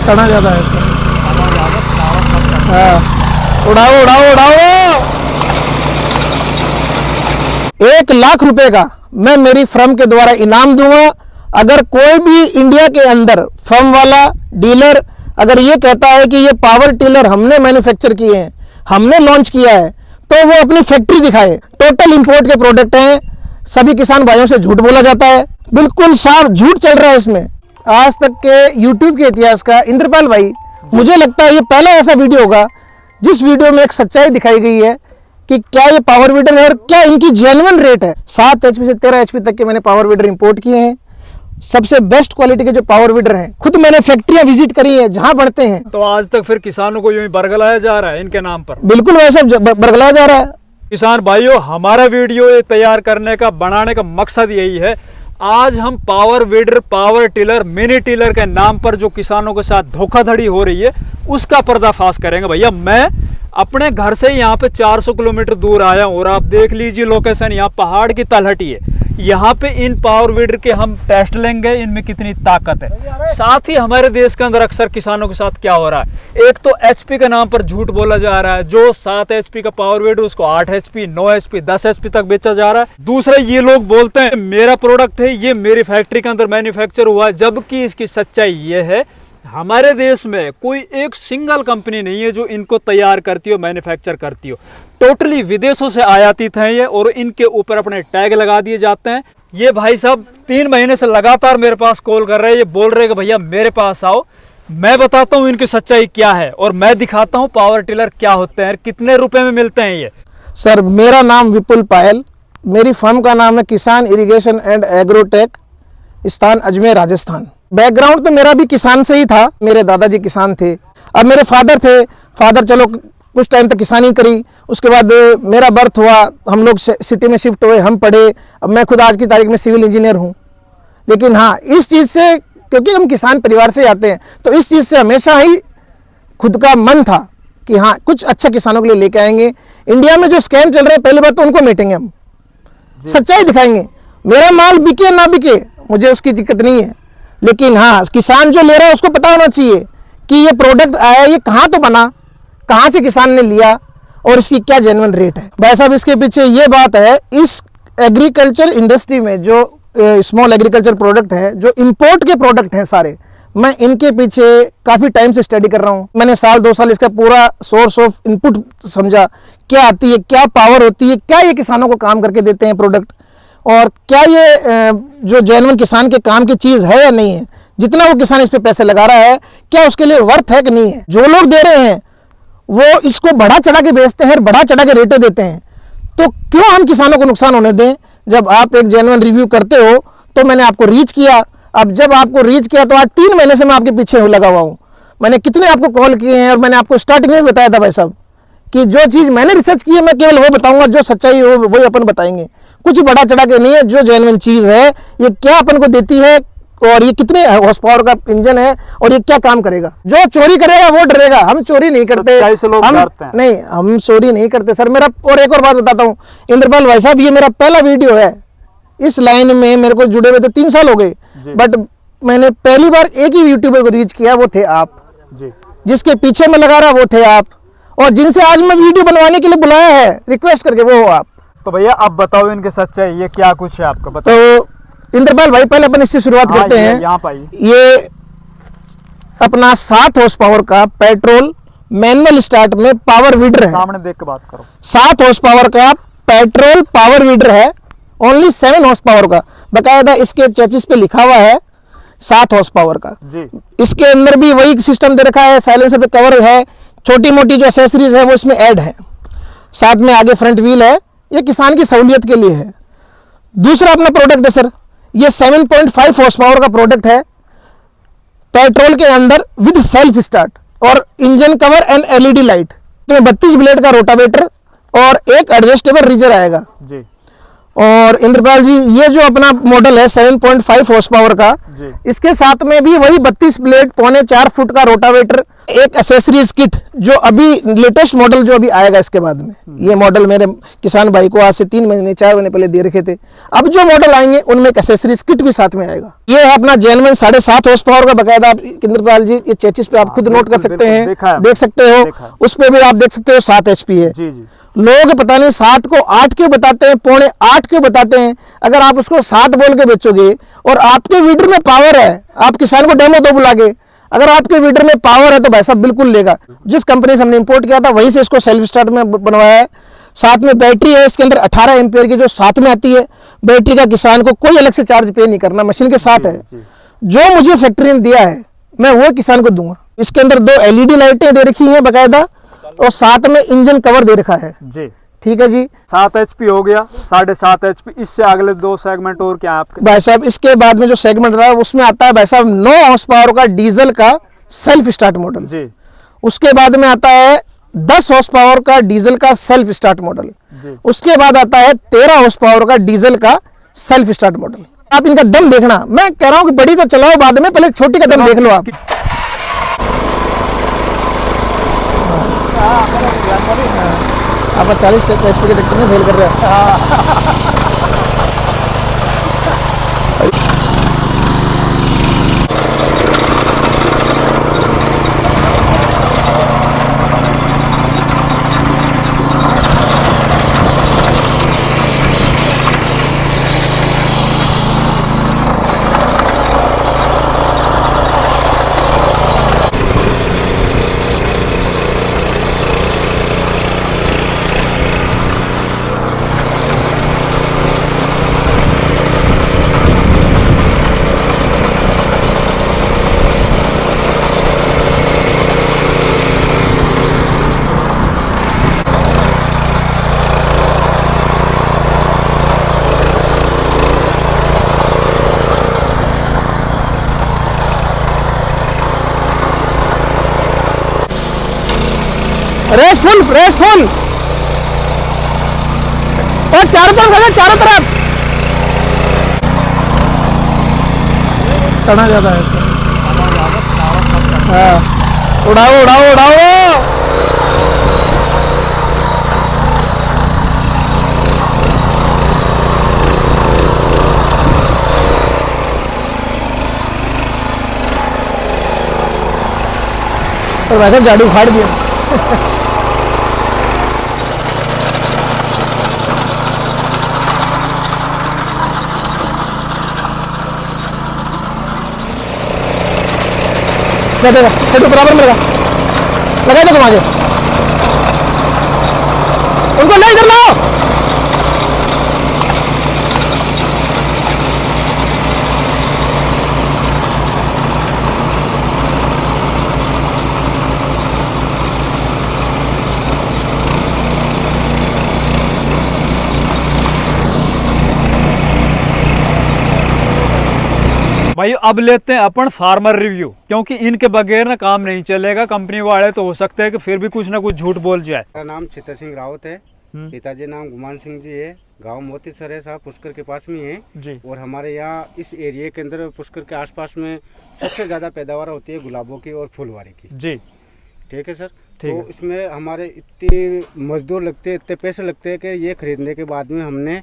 टना ज़्यादा है इसका। हाँ, उड़ाओ उड़ाओ उड़ाओ। 1 लाख रुपए का मैं मेरी फर्म के द्वारा इनाम दूंगा। अगर कोई भी इंडिया के अंदर फर्म वाला डीलर अगर ये कहता है कि ये पावर टिलर हमने मैन्युफैक्चर किए हैं, हमने लॉन्च किया है, तो वो अपनी फैक्ट्री दिखाए। टोटल इंपोर्ट के प्रोडक्ट हैं। सभी किसान भाइयों से झूठ बोला जाता है, बिल्कुल साफ झूठ चल रहा है इसमें। आज तक के यूट्यूब के इतिहास का इंद्रपाल भाई, मुझे लगता है ये पहला ऐसा वीडियो होगा जिस वीडियो में एक सच्चाई दिखाई गई है कि क्या ये पावर वीडर है और क्या इनकी जेन्युइन रेट है। 7 HP से 13 HP तक के मैंने पावर वीडर इंपोर्ट किए हैं। सबसे बेस्ट क्वालिटी के जो पावर वीडर हैं, खुद मैंने फैक्ट्रियां विजिट करी है जहां बनते हैं। तो आज तक फिर किसानों को यूं ही बरगलाया जा रहा है इनके नाम पर? बिल्कुल वैसे बरगलाया जा रहा है। किसान भाइयों, हमारा वीडियो ये तैयार करने का बनाने का मकसद यही है। आज हम power weeder, power tiller, mini tiller के नाम पर जो किसानों के साथ धोखाधड़ी हो रही है उसका पर्दाफाश करेंगे। भैया, मैं अपने घर से यहाँ पे 400 किलोमीटर दूर आया हूँ और आप देख लीजिए लोकेशन, यहाँ पहाड़ की तलहटी है। यहाँ पे इन पावर वीडर के हम टेस्ट लेंगे, इनमें कितनी ताकत है। साथ ही हमारे देश के अंदर अक्सर किसानों के साथ क्या हो रहा है, एक तो HP के नाम पर झूठ बोला जा रहा है। जो 7 HP का पावर वीडर उसको 8 HP, 9 HP, 10 HP तक बेचा जा रहा है। दूसरा, ये लोग बोलते हैं मेरा प्रोडक्ट है, ये मेरी फैक्ट्री के अंदर मैन्युफैक्चर हुआ है, जबकि इसकी सच्चाई ये है हमारे देश में कोई एक सिंगल कंपनी नहीं है जो इनको तैयार करती हो, मैन्युफैक्चर करती हो। टोटली विदेशों से आयातित हैं ये और इनके ऊपर अपने टैग लगा दिए जाते हैं। ये भाई साहब 3 महीने से लगातार मेरे पास कॉल कर रहे हैं। ये बोल रहे हैं कि भैया मेरे पास आओ, मैं बताता हूँ इनकी सच्चाई क्या है और मैं दिखाता हूँ पावर टिलर क्या होते हैं, कितने रुपए में मिलते हैं ये। सर, मेरा नाम विपुल पायल, मेरी फर्म का नाम है किसान इरिगेशन एंड एग्रोटेक, स्थान अजमेर, राजस्थान। बैकग्राउंड तो मेरा भी किसान से ही था। मेरे दादाजी किसान थे। अब मेरे फादर चलो कुछ टाइम तक किसानी करी, उसके बाद मेरा बर्थ हुआ, हम लोग सिटी में शिफ्ट हुए, हम पढ़े। अब मैं खुद आज की तारीख में सिविल इंजीनियर हूँ। लेकिन हाँ, इस चीज़ से, क्योंकि हम किसान परिवार से आते हैं, तो इस चीज़ से हमेशा ही खुद का मन था कि हाँ, कुछ अच्छा किसानों के लिए लेके आएंगे। इंडिया में जो स्कैम चल रहे हैं, पहली बात तो उनको मेटेंगे, हम सच्चाई दिखाएंगे। मेरा माल बिके ना बिके, मुझे उसकी दिक्कत नहीं है। लेकिन हाँ, किसान जो ले रहा है उसको पता होना चाहिए कि ये प्रोडक्ट आया, ये कहाँ तो बना, कहाँ से किसान ने लिया और इसकी क्या जेन्युइन रेट है। भाई साहब, इसके पीछे ये बात है, इस एग्रीकल्चर इंडस्ट्री में जो स्मॉल एग्रीकल्चर प्रोडक्ट है, जो इंपोर्ट के प्रोडक्ट हैं सारे, मैं इनके पीछे काफ़ी टाइम से स्टडी कर रहा हूँ। मैंने 1-2 साल इसका पूरा सोर्स ऑफ इनपुट समझा, क्या आती है, क्या पावर होती है, क्या ये किसानों को काम करके देते हैं प्रोडक्ट, और क्या ये जो जेन्युइन किसान के काम की चीज़ है या नहीं है। जितना वो किसान इस पे पैसे लगा रहा है, क्या उसके लिए वर्थ है कि नहीं है। जो लोग दे रहे हैं वो इसको बढ़ा चढ़ा के बेचते हैं, बढ़ा चढ़ा के रेटें देते हैं, तो क्यों हम किसानों को नुकसान होने दें। जब आप एक जेन्युइन रिव्यू करते हो तो मैंने आपको रीच किया। अब जब आपको रीच किया तो आज 3 महीने से मैं आपके पीछे लगा हुआ हूँ। मैंने कितने आपको कॉल किए हैं और मैंने आपको स्टार्टिंग में बताया था भाई साहब कि जो चीज़ मैंने रिसर्च की है मैं केवल वो बताऊंगा, जो सच्चाई हो वही अपन बताएंगे। कुछ बड़ा चढ़ा के नहीं है। जो जेन्युइन चीज़ है, ये क्या अपन को देती है और ये कितने हॉर्स पावर का इंजन है और ये क्या काम करेगा। जो चोरी करेगा वो डरेगा। हम चोरी नहीं करते, हम चोरी नहीं करते सर। मेरा और एक और बात बताता हूँ इंद्रपाल भाई साहब, ये मेरा पहला वीडियो है इस लाइन में। मेरे को जुड़े हुए तो 3 साल हो गए, बट मैंने पहली बार एक ही यूट्यूबर को रीच किया, वो थे आप जी। जिसके पीछे में लगा रहा वो थे आप, और जिनसे आज मैं वीडियो बनवाने के लिए बुलाया है रिक्वेस्ट करके, वो हो आप। तो भैया अब बताओ इनके सच्चाई, ये क्या कुछ है आपका बताओ। तो इंद्रपाल भाई, पहले अपन इससे शुरुआत करते हैं। यहाँ पाइए, ये अपना 7 हॉर्स पावर का पेट्रोल मैनुअल स्टार्ट में पावर वीडर है। सामने देख के बात करो। 7 हॉर्स पावर का पेट्रोल पावर वीडर है, ओनली 7 हॉर्स पावर का। बकायदा इसके चेचिस पे लिखा हुआ है 7 हॉर्स पावर का जी। इसके अंदर भी वही सिस्टम दे रखा है, साइलेंसर पे कवर है, छोटी मोटी जो एक्सेसरीज है वो इसमें ऐड है, साथ में आगे फ्रंट व्हील है। ये किसान की सहूलियत के लिए है। दूसरा अपना प्रोडक्ट है सर, ये 7.5 हॉर्स पावर का प्रोडक्ट है, पेट्रोल के अंदर विद सेल्फ स्टार्ट और engine cover and LED light. तो 32 ब्लेड का रोटावेटर और एक एडजस्टेबल रीजर आएगा जी। और इंद्रपाल जी, ये जो अपना मॉडल है 7.5 हॉर्स पावर का जी, इसके साथ में भी वही 32 ब्लेड 3.25 फुट का रोटावेटर एक एसेसरीज किट जो अभी लेटेस्ट मॉडल जो अभी आएगा इसके बाद में, ये मॉडल मेरे किसान भाई को आज से 3 महीने 4 महीने पहले दे रखे थे। अब जो मॉडल आएंगे उनमें एक एसेसरीज किट भी साथ में आएगा। ये है अपना जेनवन 7.5 हॉर्स पावर का बकायदा। आप इंद्रपाल जी ये चेचिस पे आप खुद नोट कर सकते हैं, देख सकते हो, उस पे भी आप देख सकते हो 7 HP है। लोग पता नहीं 7 को 8 क्यों बताते हैं, 7.25 क्यों बताते हैं। अगर आप उसको 7 बोल के बेचोगे और आपके वीडर में पावर है, आप किसान को डेमो दो बुला के, अगर आपके वीडर में पावर है तो भाई साहब बिल्कुल लेगा। जिस कंपनी से हमने इंपोर्ट किया था वहीं से इसको सेल्फ स्टार्ट में बनवाया है। साथ में बैटरी है इसके अंदर 18 एम्पियर की जो साथ में आती है। बैटरी का किसान को कोई अलग से चार्ज पे नहीं करना, मशीन के साथ है। जो मुझे फैक्ट्री ने दिया है मैं वो किसान को दूंगा। इसके अंदर 2 LED लाइटें दे रखी हैं बकायदा और साथ में इंजन कवर दे रखा है जी। ठीक है जी, 7 HP हो गया, 7.5 HP। इससे अगले 2 सेगमेंट और क्या आपके भाई साहब? इसके बाद में जो सेगमेंट रहा है उसमें आता है भाई साहब 9 हॉर्स पावर का डीजल का सेल्फ स्टार्ट मॉडल जी। उसके बाद में आता है 10 हॉर्स पावर का डीजल का सेल्फ स्टार्ट मॉडल। उसके बाद आता है 13 हॉर्स पावर का डीजल का सेल्फ स्टार्ट मॉडल। आप इनका दम देखना, मैं कह रहा हूं कि बड़ी तो चलाओ बाद में, पहले छोटी का दम देख लो आप। आप 40 HP के ट्रैक्टर में फेल कर रहे हैं। रेस फुल और चारों तरफ, चारों तरफ तना ज्यादा है इसका। हाँ, उड़ाओ उड़ाओ उड़ाओ। और वैसे गाड़ी उखाड़ दिया। क्या देगा? तो बराबर में लगा दो घुमा के उनको, ले इधर लाओ। भाई अब लेते हैं अपन फार्मर रिव्यू, क्योंकि इनके बगैर ना काम नहीं चलेगा। कंपनी वाले तो हो सकते हैं कि फिर भी कुछ ना कुछ झूठ बोल जाए। मेरा नाम चित्तर सिंह रावत है, पिताजी नाम गुमान सिंह जी है। गांव मोतीसर है साहब, पुष्कर के पास में है जी। और हमारे यहाँ इस एरिया के अंदर पुष्कर के आसपास में सबसे ज्यादा पैदावार होती है गुलाबों की और फुलवारी की जी। ठीक है सर। तो इसमें हमारे इतने मजदूर लगते हैं, इतने पैसे लगते हैं कि ये खरीदने के बाद में हमने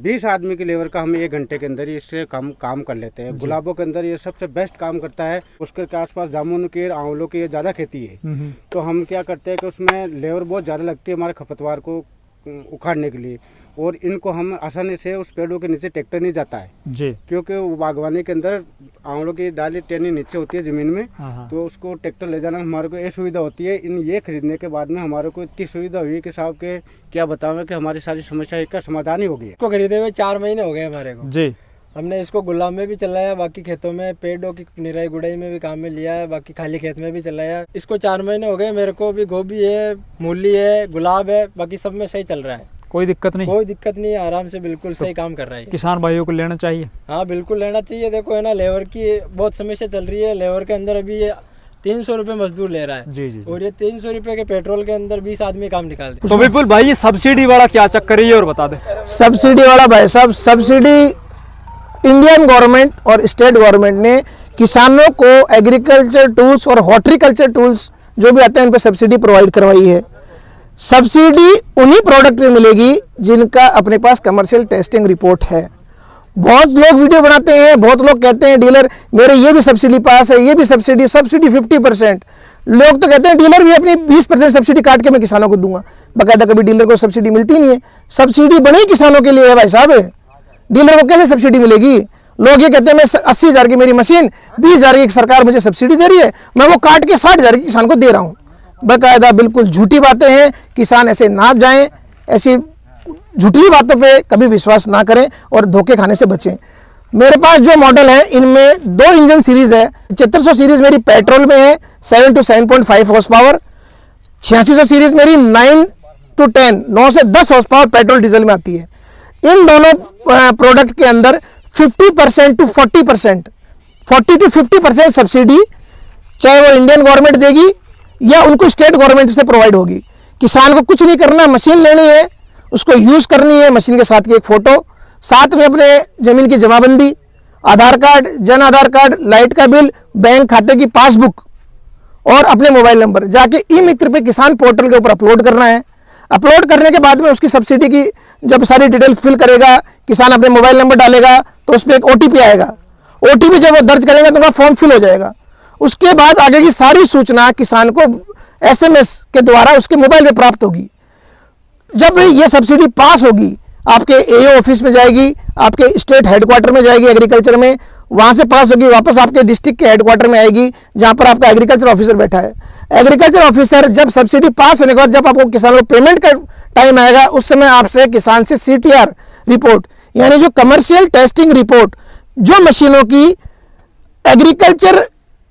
20 आदमी की लेबर का हम 1 घंटे के अंदर ही इससे काम कर लेते हैं। गुलाबों के अंदर ये सबसे बेस्ट काम करता है। पुष्कर के आसपास जामुन की, आंवलों की ज़्यादा खेती है, तो हम क्या करते हैं कि उसमें लेबर बहुत ज़्यादा लगती है हमारे खपतवार को उखाड़ने के लिए। और इनको हम आसानी से उस पेड़ों के नीचे ट्रैक्टर नहीं जाता है जी, क्योंकि वो बागवानी के अंदर आंवलों की डाली टेनी नीचे होती है ज़मीन में, तो उसको ट्रैक्टर ले जाना हमारे को ये सुविधा होती है। इन ये खरीदने के बाद में हमारे को इतनी सुविधा हुई कि साहब के क्या बतावें कि हमारी सारी समस्या का समाधान ही हो गया। इसको खरीदे हुए 4 महीने हो गए हमारे को जी। हमने इसको गुलाब में भी चलाया, बाकी खेतों में पेड़ों की निराई गुड़ाई में भी काम में लिया है, बाकी खाली खेत में भी चलाया। इसको 4 महीने हो गए मेरे को भी। गोभी है, मूली है, गुलाब है, बाकी सब में सही चल रहा है, कोई दिक्कत नहीं। कोई दिक्कत नहीं, आराम से बिल्कुल सही काम कर रहा है। किसान भाइयों को लेना चाहिए। हाँ बिल्कुल लेना चाहिए। देखो है ना, लेबर की बहुत समस्या चल रही है। लेबर के अंदर अभी ये 300 रुपए मजदूर ले रहा है जी। और ये 300 रुपए के पेट्रोल के अंदर 20 आदमी काम निकाल दे। तो विपुल भाई ये सब्सिडी वाला क्या चक्कर है और बता दे। सब्सिडी वाला भाई साहब, सब्सिडी इंडियन गवर्नमेंट और स्टेट गवर्नमेंट ने किसानों को एग्रीकल्चर टूल्स और हॉर्टिकल्चर टूल्स जो भी आते हैं इन पर सब्सिडी प्रोवाइड करवाई है। सब्सिडी उन्हीं प्रोडक्ट में मिलेगी जिनका अपने पास कमर्शियल टेस्टिंग रिपोर्ट है। बहुत लोग वीडियो बनाते हैं, बहुत लोग कहते हैं डीलर मेरे ये भी सब्सिडी पास है, ये भी सब्सिडी 50%। लोग तो कहते हैं डीलर भी अपनी 20% सब्सिडी काट के मैं किसानों को दूंगा। बाकायदा कभी डीलर को सब्सिडी मिलती नहीं है। सब्सिडी बनी किसानों के लिए है भाई साहब, डीलर को कैसे सब्सिडी मिलेगी? लोग ये कहते हैं मैं 80,000 की मेरी मशीन, 20,000 की सरकार मुझे सब्सिडी दे रही है, मैं वो काट के 60,000 की किसान को दे रहा हूँ। बाकायदा बिल्कुल झूठी बातें हैं। किसान ऐसे ना जाएं, ऐसी झूठी बातों पे कभी विश्वास ना करें और धोखे खाने से बचें। मेरे पास जो मॉडल है इनमें 2 इंजन सीरीज है। 7500 सीरीज मेरी पेट्रोल में है 7 to 7.5 हॉर्स पावर। 8600 सीरीज मेरी 9 to 10 9 से 10 हॉर्स पावर पेट्रोल डीजल में आती है। इन दोनों प्रोडक्ट के अंदर 50% to 40% 40 to 50% सब्सिडी चाहे वो इंडियन गवर्नमेंट देगी या उनको स्टेट गवर्नमेंट से प्रोवाइड होगी। किसान को कुछ नहीं करना, मशीन लेनी है, उसको यूज करनी है, मशीन के साथ की एक फोटो, साथ में अपने जमीन की जमाबंदी, आधार card, Jan Aadhaar card, light का बिल, बैंक खाते की पासबुक और अपने मोबाइल नंबर जाके ई मित्र पे किसान पोर्टल के ऊपर अपलोड करना है। अपलोड करने के बाद में उसकी सब्सिडी की जब सारी डिटेल फिल करेगा, किसान अपने मोबाइल नंबर डालेगा तो उस पर एक OTP आएगा। OTP जब वो दर्ज करेगा तो वह फॉर्म फिल हो जाएगा। उसके बाद आगे की सारी सूचना किसान को SMS के द्वारा उसके मोबाइल में प्राप्त होगी। जब ये सब्सिडी पास होगी आपके AO ऑफिस में जाएगी, आपके स्टेट हेडक्वार्टर में जाएगी एग्रीकल्चर में, वहाँ से पास होगी वापस आपके डिस्ट्रिक्ट के हेडक्वार्टर में आएगी जहाँ पर आपका एग्रीकल्चर ऑफिसर बैठा है। एग्रीकल्चर ऑफिसर जब सब्सिडी पास होने के बाद जब आपको किसान को पेमेंट का टाइम आएगा उस समय आपसे किसान से CTR रिपोर्ट यानी जो कमर्शियल टेस्टिंग रिपोर्ट, जो मशीनों की एग्रीकल्चर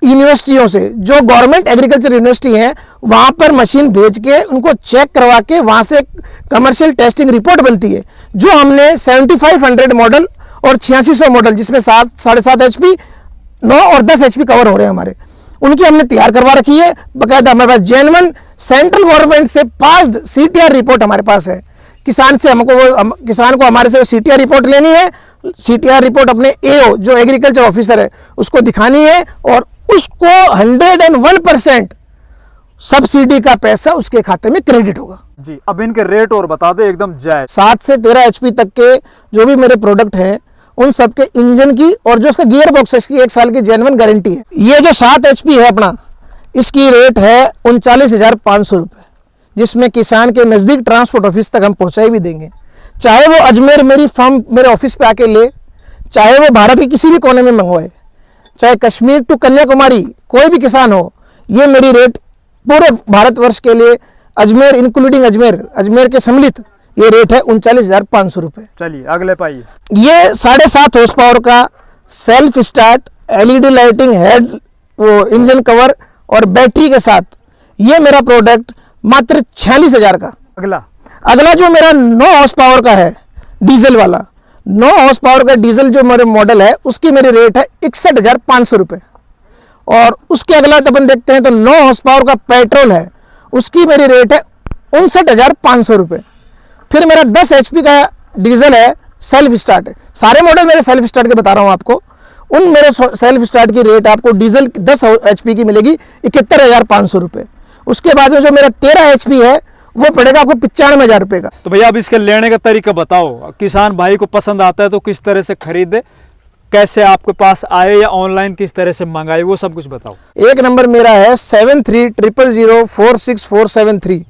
यूनिवर्सिटियों से, जो गवर्नमेंट एग्रीकल्चर यूनिवर्सिटी है वहाँ पर मशीन भेज के उनको चेक करवा के वहाँ से कमर्शियल टेस्टिंग रिपोर्ट बनती है, जो हमने 7500 मॉडल और 8600 मॉडल जिसमें 7.5 HP 9 और 10 HP कवर हो रहे हैं हमारे, उनकी हमने तैयार करवा रखी है। बाकायदा हमारे पास जेन्युइन सेंट्रल गवर्नमेंट से पास्ड CTR रिपोर्ट हमारे पास है। किसान को हमारे से CTR रिपोर्ट लेनी है। CTR रिपोर्ट अपने AO जो एग्रीकल्चर ऑफिसर है उसको दिखानी है और उसको 101% सब्सिडी का पैसा उसके खाते में क्रेडिट होगा। जी, अब इनके रेट और बता दे एकदम जायज। 7 से 13 HP तक के जो भी मेरे प्रोडक्ट हैं उन सब के इंजन की और जो इसका गियर बॉक्स है इसकी 1 साल की जेन्युइन गारंटी है। ये जो 7 HP है अपना, इसकी रेट है 39,500 रुपये, जिसमें किसान के नज़दीक ट्रांसपोर्ट ऑफिस तक हम पहुँचाई भी देंगे। चाहे वो अजमेर मेरी फर्म मेरे ऑफिस पे आके ले, चाहे वो भारत के किसी भी कोने में मंगवाए, चाहे कश्मीर टू कन्याकुमारी कोई भी किसान हो, ये मेरी रेट पूरे भारतवर्ष के लिए अजमेर इंक्लूडिंग अजमेर के सम्मिलित ये रेट है 39,500 रुपये। चलिए अगले पाइए। ये 7.5 हॉर्स पावर का self start LED lighting head वो इंजन कवर और बैटरी के साथ ये मेरा प्रोडक्ट मात्र 46,000 का। अगला जो मेरा 9 हॉर्स पावर का है डीजल वाला, 9 हॉर्स पावर का डीजल जो मेरे मॉडल है उसकी मेरी रेट है 61,500 रुपये। और उसके अगला अपन देखते हैं तो 9 हॉर्स पावर का पेट्रोल है, उसकी मेरी रेट है 59,500 रुपये। फिर मेरा 10 HP का डीजल है, सेल्फ स्टार्ट है। सारे मॉडल मेरे सेल्फ स्टार्ट के बता रहा हूँ आपको। उन मेरे सेल्फ स्टार्ट की रेट आपको डीजल 10 HP की मिलेगी 71,500 रुपये। उसके बाद में जो मेरा 13 HP है वो पड़ेगा आपको 95,000 रुपये का। तो भैया अब इसके लेने का तरीका बताओ, किसान भाई को पसंद आता है तो किस तरह से खरीदे, कैसे आपके पास आए या ऑनलाइन किस तरह से मंगाए, वो सब कुछ बताओ। एक नंबर मेरा है 7300046473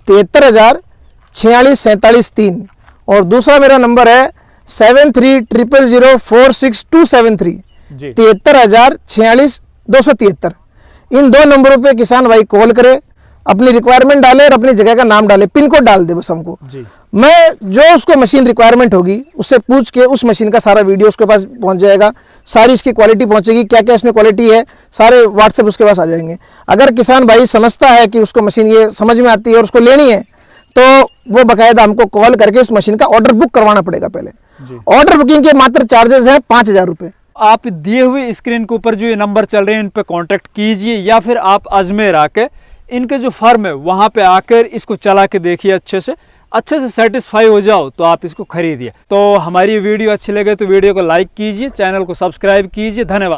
73,046,47,3 और दूसरा मेरा नंबर है 7300046273 73,046,273। इन 2 नंबरों पे किसान भाई कॉल करे, अपनी रिक्वायरमेंट डाले और अपनी जगह का नाम डाले, पिन कोड डाल दे बस हमको जी। मैं जो उसको मशीन रिक्वायरमेंट होगी उससे पूछ के उस मशीन का सारा वीडियो उसके पास पहुंच जाएगा, सारी इसकी क्वालिटी पहुंचेगी, क्या क्या इसमें क्वालिटी है सारे व्हाट्सएप उसके पास आ जाएंगे। अगर किसान भाई समझता है कि उसको मशीन ये समझ में आती है और उसको लेनी है तो वो बाकायदा हमको कॉल करके इस मशीन का ऑर्डर बुक करवाना पड़ेगा। पहले ऑर्डर बुकिंग के मात्र चार्जेस है 5,000 रुपये। आप दिए हुए स्क्रीन के ऊपर जो ये नंबर चल रहे हैं इन पे कांटेक्ट कीजिए या फिर आप अजमेर आके इनके जो फर्म है वहाँ पे आकर इसको चला के देखिए, अच्छे से सेटिस्फाई हो जाओ तो आप इसको खरीदिए। तो हमारी वीडियो अच्छी लगे तो वीडियो को लाइक कीजिए, चैनल को सब्सक्राइब कीजिए। धन्यवाद।